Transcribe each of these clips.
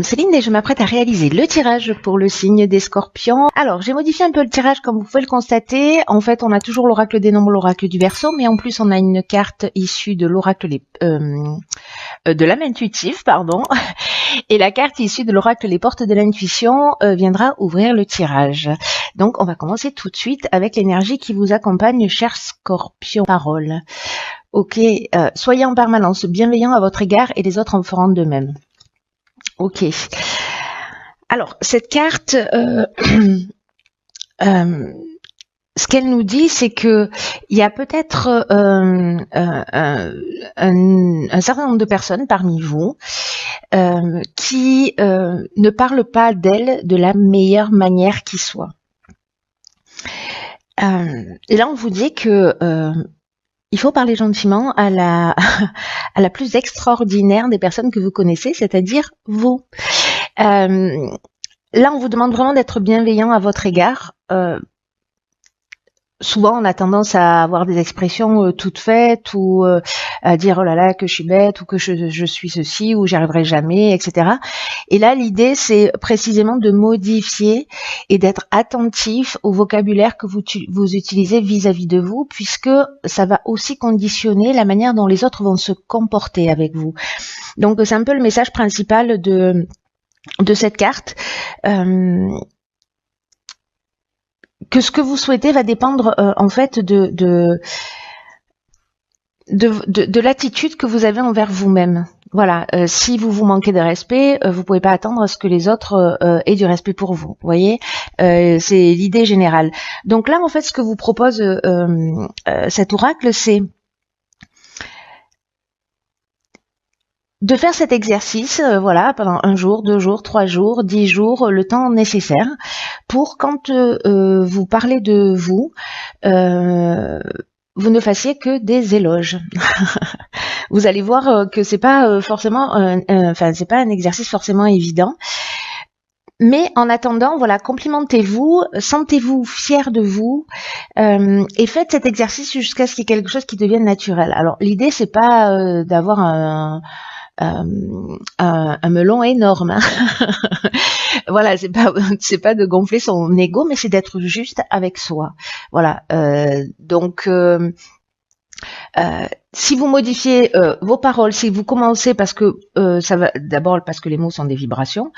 Céline et je m'apprête à réaliser le tirage pour le signe des Scorpions. Alors, j'ai modifié un peu le tirage comme vous pouvez le constater. En fait, on a toujours l'oracle des nombres, l'oracle du Verseau, mais en plus, on a une carte issue de l'oracle de l'âme intuitive, pardon. Et la carte issue de l'oracle les portes de l'intuition viendra ouvrir le tirage. Donc, on va commencer tout de suite avec l'énergie qui vous accompagne, chers Scorpions. Parole. Ok, soyez en permanence bienveillants à votre égard et les autres en feront de même. Ok. Alors, cette carte, ce qu'elle nous dit, c'est que il y a peut-être un certain nombre de personnes parmi vous qui ne parlent pas d'elles de la meilleure manière qui soit. Et là, on vous dit que il faut parler gentiment à la plus extraordinaire des personnes que vous connaissez, c'est-à-dire vous. Là, on vous demande vraiment d'être bienveillant à votre égard. Souvent, on a tendance à avoir des expressions toutes faites ou à dire oh là là que je suis bête ou que je suis ceci ou j'y arriverai jamais, etc. Et là, l'idée, c'est précisément de modifier et d'être attentif au vocabulaire que vous utilisez vis-à-vis de vous, puisque ça va aussi conditionner la manière dont les autres vont se comporter avec vous. Donc, c'est un peu le message principal de cette carte. Que ce que vous souhaitez va dépendre en fait de l'attitude que vous avez envers vous-même. Voilà, si vous manquez de respect, vous pouvez pas attendre à ce que les autres aient du respect pour vous. Vous voyez, c'est l'idée générale. Donc là, en fait, ce que vous propose cet oracle, c'est de faire cet exercice, voilà, pendant 1 jour, 2 jours, 3 jours, 10 jours, le temps nécessaire pour quand vous parlez de vous, vous ne fassiez que des éloges. Vous allez voir que c'est pas forcément, c'est pas un exercice forcément évident. Mais en attendant, voilà, complimentez-vous, sentez-vous fier de vous et faites cet exercice jusqu'à ce qu'il y ait quelque chose qui devienne naturel. Alors l'idée c'est pas d'avoir un melon énorme. Hein. Voilà, c'est pas de gonfler son ego, mais c'est d'être juste avec soi. Voilà. Donc, si vous modifiez vos paroles, si vous commencez parce que ça va d'abord parce que les mots sont des vibrations,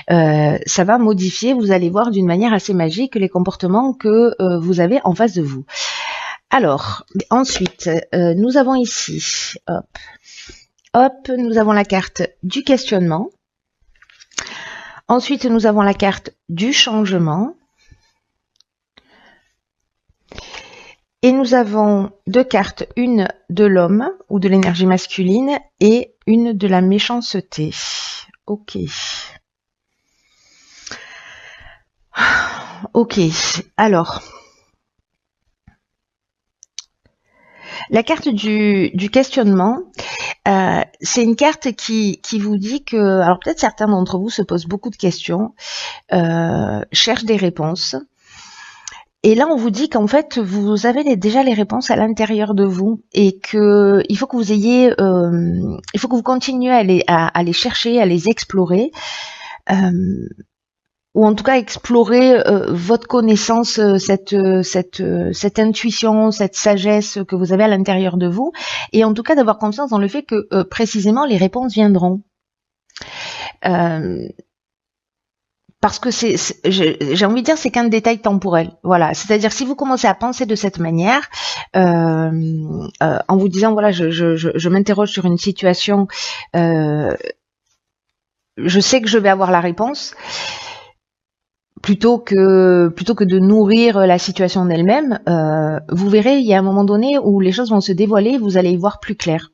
ça va modifier. Vous allez voir d'une manière assez magique les comportements que vous avez en face de vous. Alors, ensuite, nous avons ici, hop, nous avons la carte du questionnement. Ensuite, nous avons la carte du changement. Et nous avons 2 cartes, une de l'homme ou de l'énergie masculine et une de la méchanceté. Ok. Ok, alors. La carte du questionnement, c'est une carte qui vous dit que, alors peut-être certains d'entre vous se posent beaucoup de questions, cherchent des réponses. Et là, on vous dit qu'en fait, vous avez déjà les réponses à l'intérieur de vous et que il faut que vous ayez, il faut que vous continuez à les chercher, à les explorer. Ou en tout cas explorer votre connaissance, cette intuition, cette sagesse que vous avez à l'intérieur de vous, et en tout cas d'avoir confiance dans le fait que précisément les réponses viendront. Parce que j'ai envie de dire, c'est qu'un détail temporel. Voilà, c'est-à-dire si vous commencez à penser de cette manière, en vous disant voilà, je m'interroge sur une situation, je sais que je vais avoir la réponse. Plutôt que de nourrir la situation en elle-même, vous verrez, il y a un moment donné où les choses vont se dévoiler, vous allez y voir plus clair.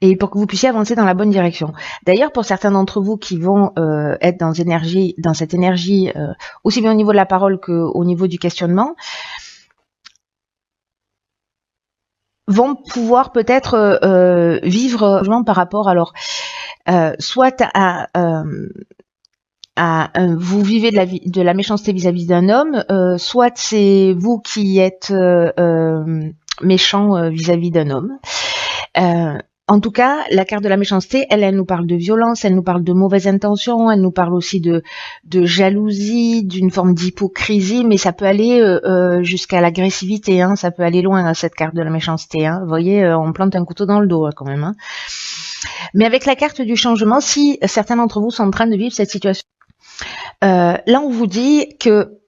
Et pour que vous puissiez avancer dans la bonne direction. D'ailleurs, pour certains d'entre vous qui vont être dans cette énergie, aussi bien au niveau de la parole qu'au niveau du questionnement, vont pouvoir peut-être vivre par rapport alors soit vous vivez de la méchanceté vis-à-vis d'un homme, soit c'est vous qui êtes méchant vis-à-vis d'un homme. En tout cas, la carte de la méchanceté, elle nous parle de violence, elle nous parle de mauvaises intentions, elle nous parle aussi de jalousie, d'une forme d'hypocrisie, mais ça peut aller jusqu'à l'agressivité, hein, ça peut aller loin, hein, cette carte de la méchanceté. Hein. Vous voyez, on plante un couteau dans le dos quand même. Hein. Mais avec la carte du changement, si certains d'entre vous sont en train de vivre cette situation, là on vous dit que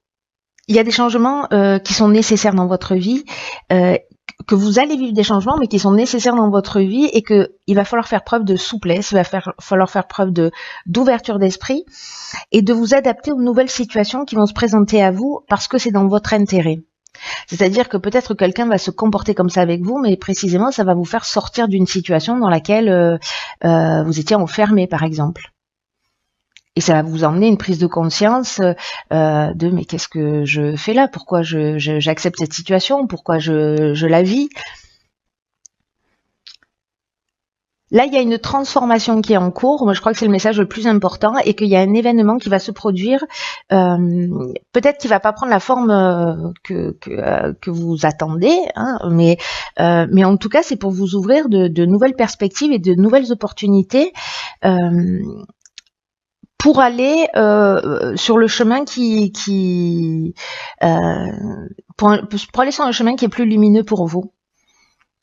il y a des changements qui sont nécessaires dans votre vie, que vous allez vivre des changements, mais qui sont nécessaires dans votre vie et que il va falloir faire preuve de souplesse, il va falloir faire preuve d'ouverture d'esprit et de vous adapter aux nouvelles situations qui vont se présenter à vous parce que c'est dans votre intérêt. C'est-à-dire que peut-être quelqu'un va se comporter comme ça avec vous, mais précisément ça va vous faire sortir d'une situation dans laquelle vous étiez enfermé, par exemple. Et ça va vous emmener une prise de conscience de mais qu'est-ce que je fais là? Pourquoi j'accepte cette situation? Pourquoi je la vis? Là, il y a une transformation qui est en cours. Moi, je crois que c'est le message le plus important et qu'il y a un événement qui va se produire. Peut-être qu'il va pas prendre la forme que vous attendez, hein, mais en tout cas, c'est pour vous ouvrir de nouvelles perspectives et de nouvelles opportunités. Pour aller sur le chemin pour aller sur un chemin qui est plus lumineux pour vous.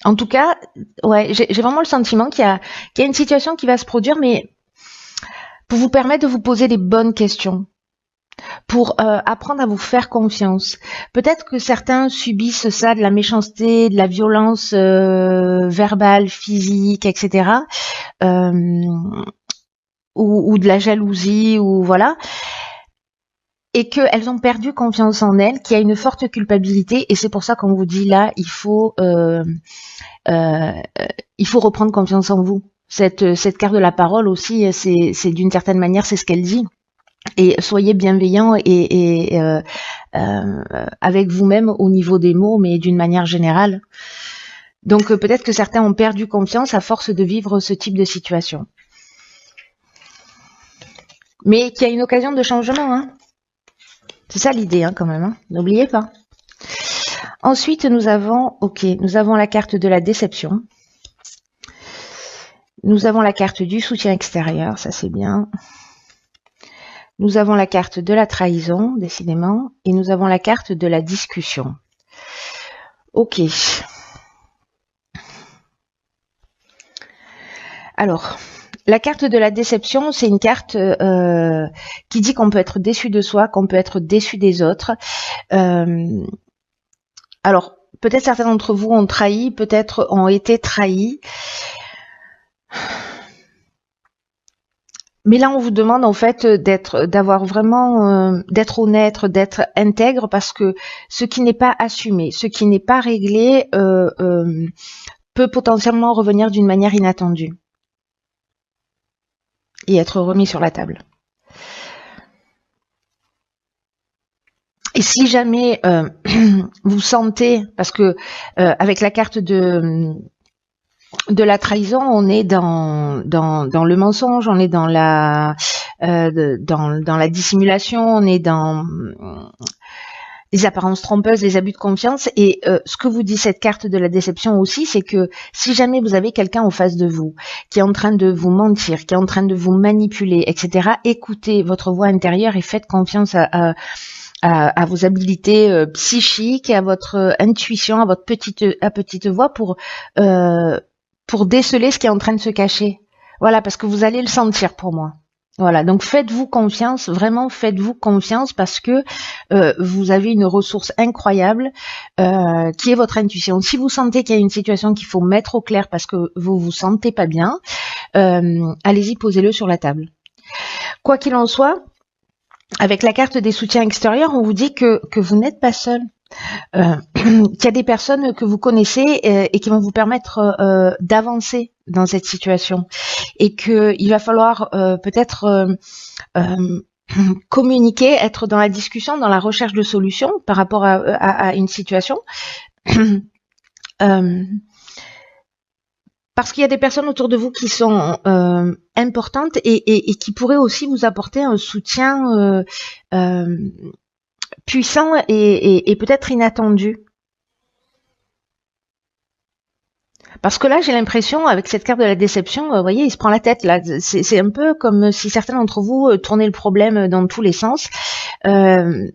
En tout cas, ouais, j'ai vraiment le sentiment qu'il y a une situation qui va se produire, mais pour vous permettre de vous poser les bonnes questions, pour apprendre à vous faire confiance. Peut-être que certains subissent ça, de la méchanceté, de la violence verbale, physique, etc. Ou de la jalousie, ou voilà, et qu'elles ont perdu confiance en elles, qu'il y a une forte culpabilité, et c'est pour ça qu'on vous dit là, il faut reprendre confiance en vous. Cette carte de la parole aussi, c'est d'une certaine manière, c'est ce qu'elle dit. Et soyez bienveillants et avec vous-même au niveau des mots, mais d'une manière générale. Donc peut-être que certains ont perdu confiance à force de vivre ce type de situation. Mais qu'il y a une occasion de changement, hein. C'est ça l'idée, hein, quand même, hein. N'oubliez pas. Ensuite, nous avons la carte de la déception. Nous avons la carte du soutien extérieur, ça c'est bien. Nous avons la carte de la trahison, décidément, et nous avons la carte de la discussion. Ok. Alors, la carte de la déception, c'est une carte qui dit qu'on peut être déçu de soi, qu'on peut être déçu des autres. Alors, peut-être certains d'entre vous ont trahi, peut-être ont été trahis. Mais là, on vous demande en fait d'avoir vraiment, d'être honnête, d'être intègre, parce que ce qui n'est pas assumé, ce qui n'est pas réglé, peut potentiellement revenir d'une manière inattendue et être remis sur la table. Et si jamais vous sentez, parce que avec la carte de la trahison, on est dans le mensonge, on est dans la dissimulation, on est dans les apparences trompeuses, les abus de confiance. Et ce que vous dit cette carte de la déception aussi, c'est que si jamais vous avez quelqu'un en face de vous qui est en train de vous mentir, qui est en train de vous manipuler, etc., écoutez votre voix intérieure et faites confiance à vos habiletés psychiques, à votre intuition, à votre petite voix pour déceler ce qui est en train de se cacher. Voilà, parce que vous allez le sentir pour moi. Voilà, donc faites-vous confiance, vraiment faites-vous confiance, parce que vous avez une ressource incroyable qui est votre intuition. Si vous sentez qu'il y a une situation qu'il faut mettre au clair parce que vous vous sentez pas bien, allez-y, posez-le sur la table. Quoi qu'il en soit, avec la carte des soutiens extérieurs, on vous dit que vous n'êtes pas seul. Qu'il y a des personnes que vous connaissez et qui vont vous permettre d'avancer dans cette situation, et qu'il va falloir peut-être communiquer, être dans la discussion, dans la recherche de solutions par rapport à une situation. Parce qu'il y a des personnes autour de vous qui sont importantes et qui pourraient aussi vous apporter un soutien puissant et peut-être inattendu. Parce que là, j'ai l'impression, avec cette carte de la déception, vous voyez, il se prend la tête là. C'est un peu comme si certains d'entre vous tournaient le problème dans tous les sens. Euh,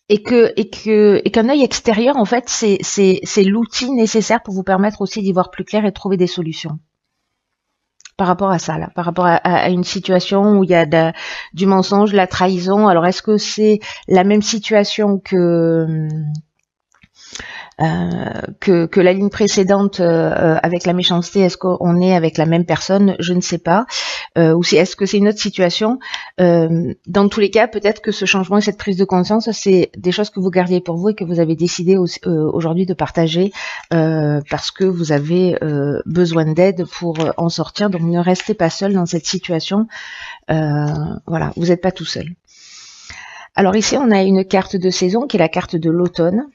et qu'un œil extérieur, en fait, c'est l'outil nécessaire pour vous permettre aussi d'y voir plus clair et de trouver des solutions. Par rapport à ça, là, par rapport à une situation où il y a du mensonge, la trahison. Alors, est-ce que c'est la même situation que la ligne précédente avec la méchanceté? Est-ce qu'on est avec la même personne? Je ne sais pas. Ou est-ce que c'est une autre situation? Dans tous les cas, peut-être que ce changement et cette prise de conscience, c'est des choses que vous gardiez pour vous et que vous avez décidé aujourd'hui de partager parce que vous avez besoin d'aide pour en sortir. Donc ne restez pas seul dans cette situation. Voilà, vous n'êtes pas tout seul. Alors ici, on a une carte de saison qui est la carte de l'automne.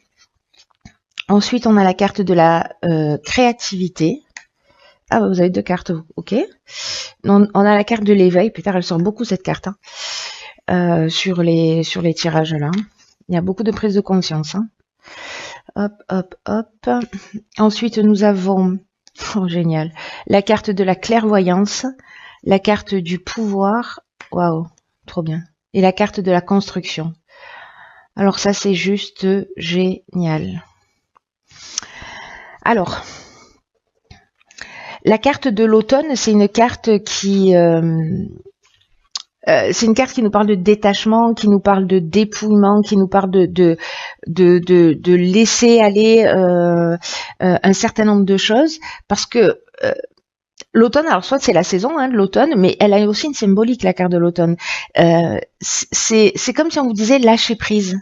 Ensuite, on a la carte de la créativité. Ah, vous avez deux cartes, ok. On a la carte de l'éveil. Putain, elle sort beaucoup cette carte sur les tirages là. Il y a beaucoup de prise de conscience. Hein. Hop, hop, hop. Ensuite, nous avons, oh génial, la carte de la clairvoyance, la carte du pouvoir. Waouh, trop bien. Et la carte de la construction. Alors ça, c'est juste génial. Alors, la carte de l'automne, c'est une carte qui nous parle de détachement, qui nous parle de dépouillement, qui nous parle de laisser aller un certain nombre de choses, parce que l'automne, alors soit c'est la saison de l'automne, mais elle a aussi une symbolique, la carte de l'automne. C'est comme si on vous disait lâcher prise.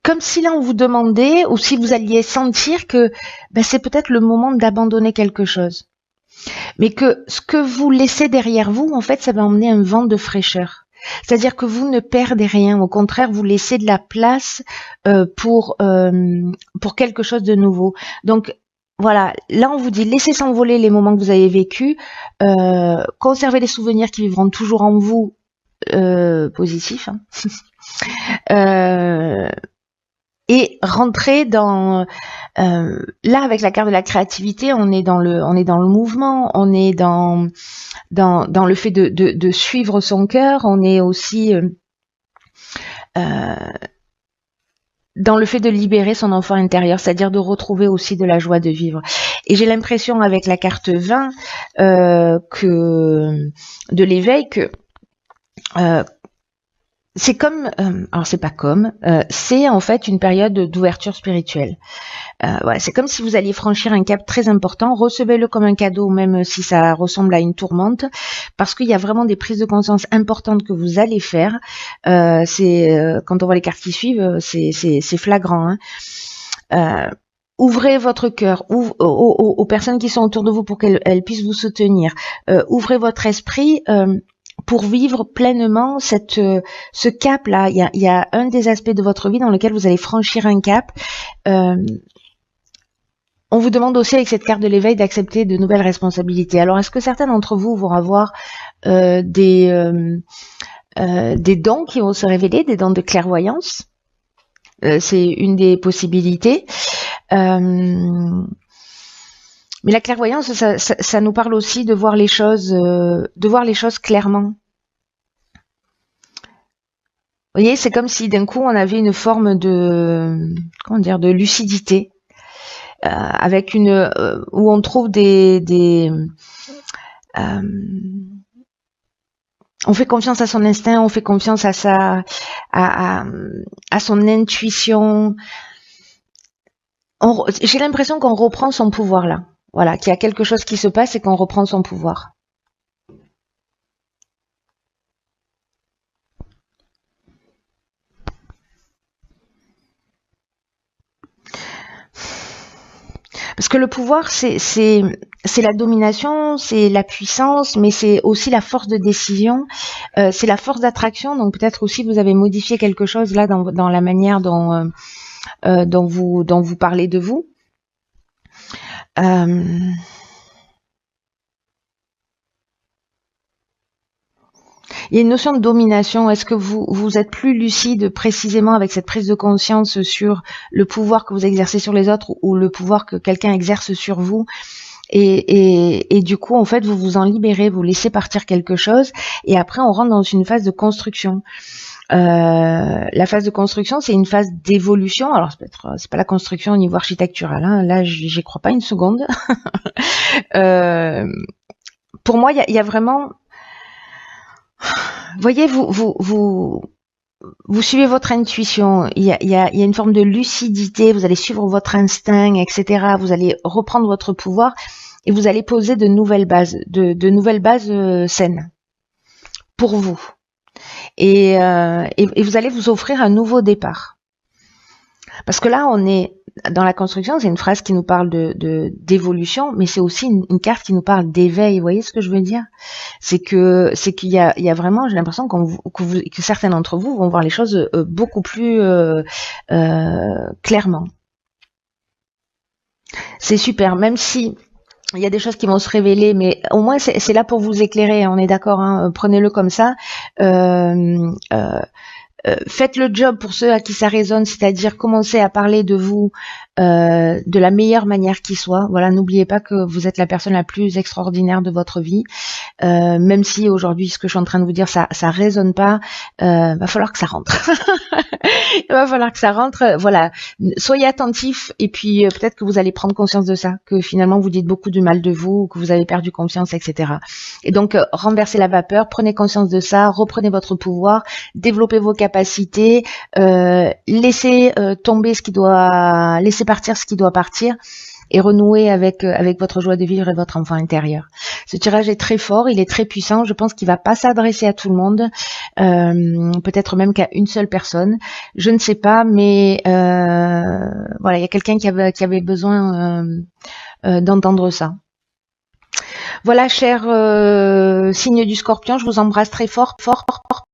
Comme si là on vous demandait, ou si vous alliez sentir que c'est peut-être le moment d'abandonner quelque chose. Mais que ce que vous laissez derrière vous, en fait, ça va emmener un vent de fraîcheur. C'est-à-dire que vous ne perdez rien, au contraire, vous laissez de la place pour quelque chose de nouveau. Donc voilà, là on vous dit laissez s'envoler les moments que vous avez vécus, conservez les souvenirs qui vivront toujours en vous, positifs. Et rentrer dans là avec la carte de la créativité, on est dans le mouvement, on est dans le fait de suivre son cœur, on est aussi dans le fait de libérer son enfant intérieur, c'est-à-dire de retrouver aussi de la joie de vivre. Et j'ai l'impression avec la carte 20 que de l'éveil que c'est comme, alors c'est pas comme, c'est en fait une période d'ouverture spirituelle. Voilà, c'est comme si vous alliez franchir un cap très important. Recevez-le comme un cadeau, même si ça ressemble à une tourmente, parce qu'il y a vraiment des prises de conscience importantes que vous allez faire. Quand on voit les cartes qui suivent, c'est flagrant. Hein. Ouvrez votre cœur aux personnes qui sont autour de vous pour qu'elles puissent vous soutenir. Ouvrez votre esprit. Pour vivre pleinement ce cap-là. Il y a un des aspects de votre vie dans lequel vous allez franchir un cap. On vous demande aussi avec cette carte de l'éveil d'accepter de nouvelles responsabilités. Alors, est-ce que certains d'entre vous vont avoir des dons qui vont se révéler, des dons de clairvoyance? C'est une des possibilités. Mais la clairvoyance, ça nous parle aussi de voir les choses clairement. Vous voyez, c'est comme si d'un coup on avait une forme de lucidité, avec où on trouve on fait confiance à son instinct, on fait confiance à son intuition. J'ai l'impression qu'on reprend son pouvoir là. Voilà, qu'il y a quelque chose qui se passe et qu'on reprend son pouvoir. Parce que le pouvoir, c'est la domination, c'est la puissance, mais c'est aussi la force de décision, c'est la force d'attraction. Donc peut-être aussi vous avez modifié quelque chose là dans la manière dont vous parlez de vous. Il y a une notion de domination. Est-ce que vous êtes plus lucide précisément avec cette prise de conscience sur le pouvoir que vous exercez sur les autres ou le pouvoir que quelqu'un exerce sur vous? Et du coup, en fait, vous vous en libérez, vous laissez partir quelque chose, et après, on rentre dans une phase de construction. La phase de construction, c'est une phase d'évolution. Alors, c'est pas la construction au niveau architectural, hein. Là, j'y crois pas une seconde. Pour moi, il y a vraiment, voyez, vous suivez votre intuition, il y a une forme de lucidité, vous allez suivre votre instinct, etc. Vous allez reprendre votre pouvoir et vous allez poser de nouvelles bases, de nouvelles bases saines pour vous. Et vous allez vous offrir un nouveau départ. Parce que là, on est dans la construction, c'est une phrase qui nous parle d'évolution, mais c'est aussi une carte qui nous parle d'éveil. Vous voyez ce que je veux dire? C'est qu'il y a vraiment, j'ai l'impression que certains d'entre vous vont voir les choses beaucoup plus clairement. C'est super, même si il y a des choses qui vont se révéler, mais au moins c'est là pour vous éclairer. On est d'accord, hein, prenez-le comme ça. Faites le job pour ceux à qui ça résonne, c'est-à-dire commencez à parler de vous de la meilleure manière qui soit. Voilà, n'oubliez pas que vous êtes la personne la plus extraordinaire de votre vie. Même si aujourd'hui ce que je suis en train de vous dire ça résonne pas, va falloir que ça rentre. Il va falloir que ça rentre. Voilà, soyez attentifs et puis peut-être que vous allez prendre conscience de ça, que finalement vous dites beaucoup du mal de vous, que vous avez perdu confiance, etc. Et donc renversez la vapeur, prenez conscience de ça, reprenez votre pouvoir, développez vos capacités, laissez tomber laissez partir ce qui doit partir. Et renouer avec votre joie de vivre et votre enfant intérieur. Ce tirage est très fort, il est très puissant. Je pense qu'il va pas s'adresser à tout le monde, peut-être même qu'à une seule personne. Je ne sais pas, mais voilà, il y a quelqu'un qui avait besoin d'entendre ça. Voilà, cher signe du Scorpion, je vous embrasse très fort, fort, fort.